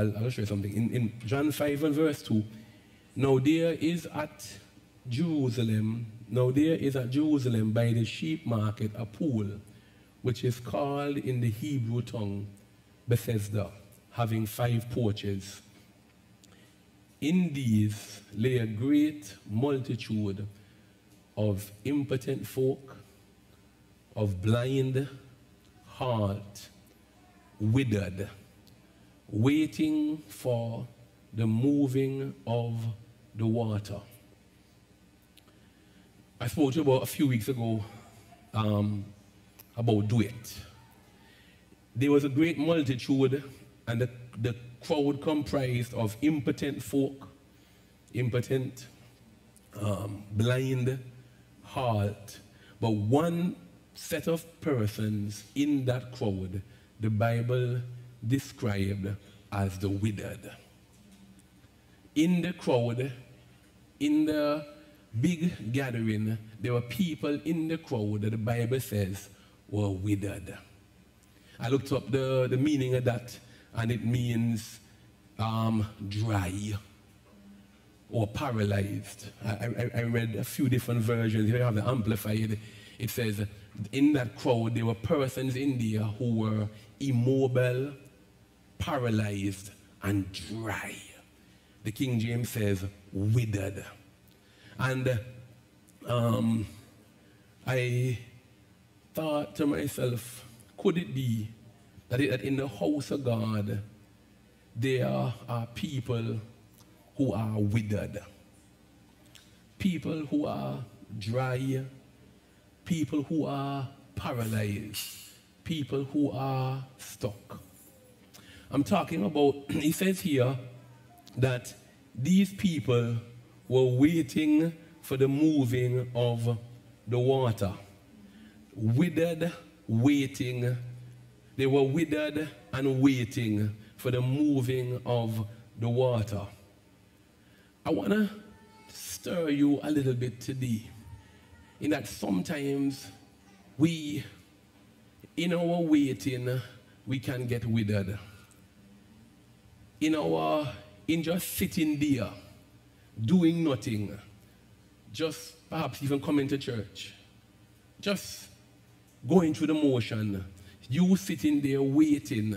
I'll show you something. In John 5 and verse 2, now there is at Jerusalem by the sheep market a pool, which is called in the Hebrew tongue Bethesda, having 5 porches. In these lay a great multitude of impotent folk, of blind, halt, withered, waiting for the moving of the water. I spoke to you about a few weeks ago about do it. There was a great multitude, and the crowd comprised of impotent folk, impotent, blind, halt. But one set of persons in that crowd, the Bible described as the withered. In the crowd, in the big gathering, there were people in the crowd that the Bible says were withered. I looked up the meaning of that, and it means dry or paralyzed. I read a few different versions. Here I have the Amplified. It says, in that crowd, there were persons in there who were immobile, paralyzed, and dry. The King James says, withered. And I thought to myself, could it be that in the house of God, there are people who are withered, people who are dry, people who are paralyzed, people who are stuck. I'm talking about, he says here that these people were waiting for the moving of the water. Withered, waiting. They were withered and waiting for the moving of the water. I want to stir you a little bit today, in that sometimes we, in our waiting, we can get withered. In just sitting there, doing nothing, just perhaps even coming to church, just going through the motion, you sitting there waiting,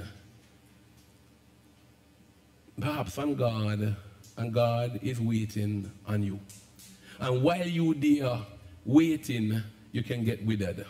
perhaps on God, and God is waiting on you. And while you there waiting, you can get withered.